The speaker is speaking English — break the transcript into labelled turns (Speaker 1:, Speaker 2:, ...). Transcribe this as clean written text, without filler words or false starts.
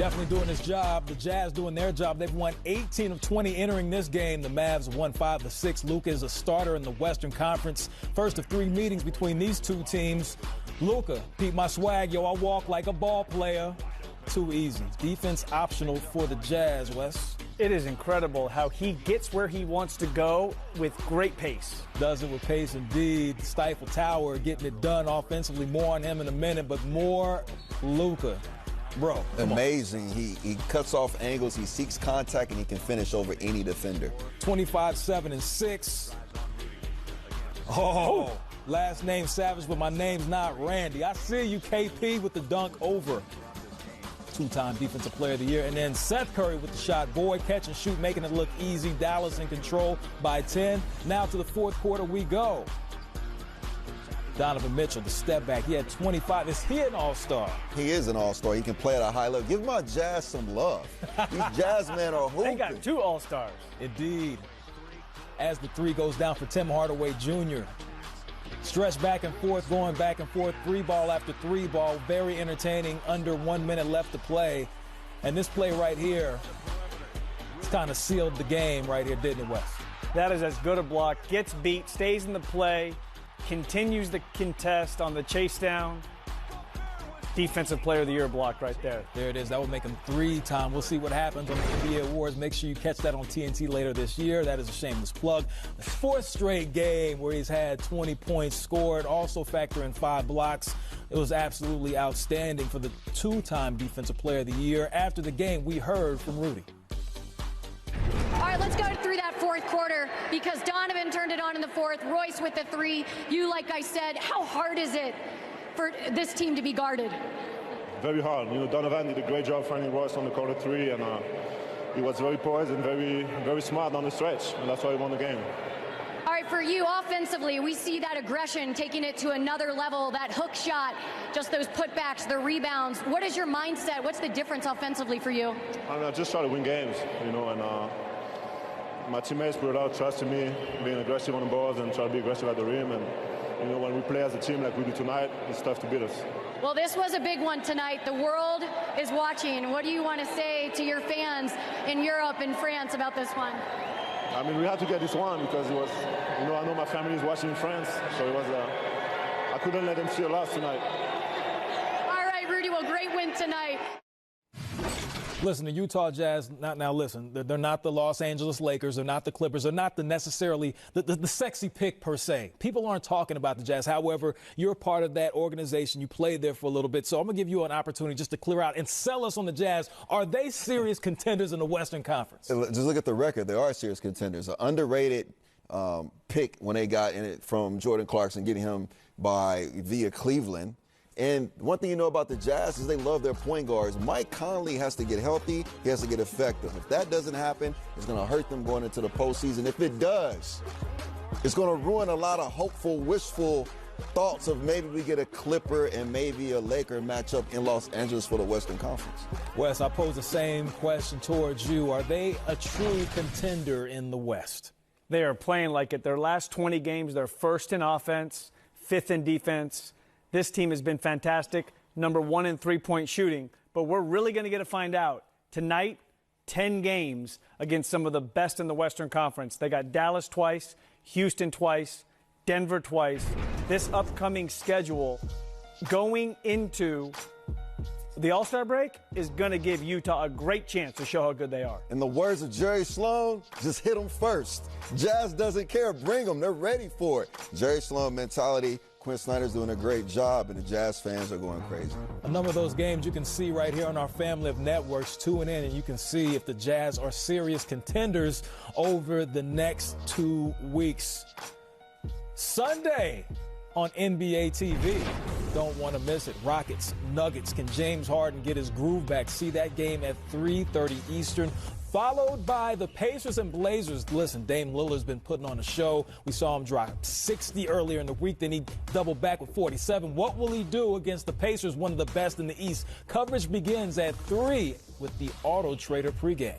Speaker 1: Definitely doing his job. The Jazz doing their job. They've won 18 of 20 entering this game. The Mavs won 5 of 6. Luka is a starter in the Western Conference. First of 3 meetings between these two teams. Luka, peep my swag, yo, I walk like a ball player. Too easy. Defense optional for the Jazz, Wes.
Speaker 2: It is incredible how he gets where he wants to go with great pace.
Speaker 1: Does it with pace indeed. Stifle Tower getting it done offensively. More on him in a minute, but more Luka. Bro,
Speaker 3: amazing. He cuts off angles, he seeks contact, and he can finish over any defender.
Speaker 1: 25, 7, and 6. Oh, last name Savage, but my name's not Randy. I see you, KP, with the dunk over. 2-time Defensive Player of the Year. And then Seth Curry with the shot. Boy, catch and shoot, making it look easy. Dallas in control by 10. Now to the fourth quarter we go. Donovan Mitchell, the step back. He had 25. Is he an all-star?
Speaker 3: He is an all-star. He can play at a high level. Give my Jazz some love. These Jazz men are hooping.
Speaker 2: They got 2 all-stars.
Speaker 1: Indeed. As the 3 goes down for Tim Hardaway Jr. Stretch back and forth, going back and forth. 3-ball after 3-ball. Very entertaining. Under 1 minute left to play. And this play right here, it's kind of sealed the game right here, didn't it, Wes?
Speaker 2: That is as good a block. Gets beat, stays in the play. Continues the contest on the chase down. Defensive Player of the Year block right there.
Speaker 1: There it is. That will make him 3-time. We'll see what happens on the NBA Awards. Make sure you catch that on TNT later this year. That is a shameless plug. The 4th straight game where he's had 20 points scored. Also factor in 5 blocks. It was absolutely outstanding for the 2-time Defensive Player of the Year. After the game, we heard from Rudy.
Speaker 4: All right, let's go through that fourth quarter because Donovan turned it on in the 4th. Royce with the 3. You, like I said, how hard is it for this team to be guarded?
Speaker 5: Very hard. You know, Donovan did a great job finding Royce on the corner 3, and he was very poised and very smart on the stretch, and that's why he won the game.
Speaker 4: All right, for you offensively, we see that aggression, taking it to another level, that hook shot, just those putbacks, the rebounds. What is your mindset? What's the difference offensively for you?
Speaker 5: I just try to win games, you know, and my teammates put a lot of trust in me, being aggressive on the balls and try to be aggressive at the rim. And, you know, when we play as a team like we do tonight, it's tough to beat us.
Speaker 4: Well, this was a big one tonight. The world is watching. What do you want to say to your fans in Europe and France about this one?
Speaker 5: I mean, we had to get this one because it was, you know, I know my family is watching in France, so it was, I couldn't let them see a loss tonight.
Speaker 4: All right, Rudy, well, great win tonight.
Speaker 1: Listen, the Utah Jazz, listen, they're not the Los Angeles Lakers, they're not the Clippers, they're not necessarily the sexy pick per se. People aren't talking about the Jazz. However, you're a part of that organization. You played there for a little bit. So I'm going to give you an opportunity just to clear out and sell us on the Jazz. Are they serious contenders in the Western Conference?
Speaker 3: Just look at the record. They are serious contenders. An underrated pick when they got in it from Jordan Clarkson, getting him via Cleveland. And one thing you know about the Jazz is they love their point guards. Mike Conley has to get healthy. He has to get effective. If that doesn't happen, it's going to hurt them going into the postseason. If it does, it's going to ruin a lot of hopeful, wishful thoughts of maybe we get a Clipper and maybe a Laker matchup in Los Angeles for the Western Conference.
Speaker 1: Wes, I pose the same question towards you. Are they a true contender in the West?
Speaker 2: They are playing like it. Their last 20 games, they're 1st in offense, 5th in defense. This team has been fantastic, number 1 in 3-point shooting. But we're really going to get to find out tonight, 10 games against some of the best in the Western Conference. They got Dallas twice, Houston twice, Denver twice. This upcoming schedule going into the All-Star break is going to give Utah a great chance to show how good they are.
Speaker 3: In the words of Jerry Sloan, just hit them first. Jazz doesn't care. Bring them. They're ready for it. Jerry Sloan mentality. Quinn Snyder's doing a great job, and the Jazz fans are going crazy.
Speaker 1: A number of those games you can see right here on our family of networks. Tune in, and you can see if the Jazz are serious contenders over the next 2 weeks. Sunday on NBA TV. Don't want to miss it. Rockets, Nuggets. Can James Harden get his groove back? See that game at 3:30 Eastern. Followed by the Pacers and Blazers. Listen, Dame Lillard's been putting on a show. We saw him drop 60 earlier in the week. Then he doubled back with 47. What will he do against the Pacers, one of the best in the East? Coverage begins at 3 with the Auto Trader pregame.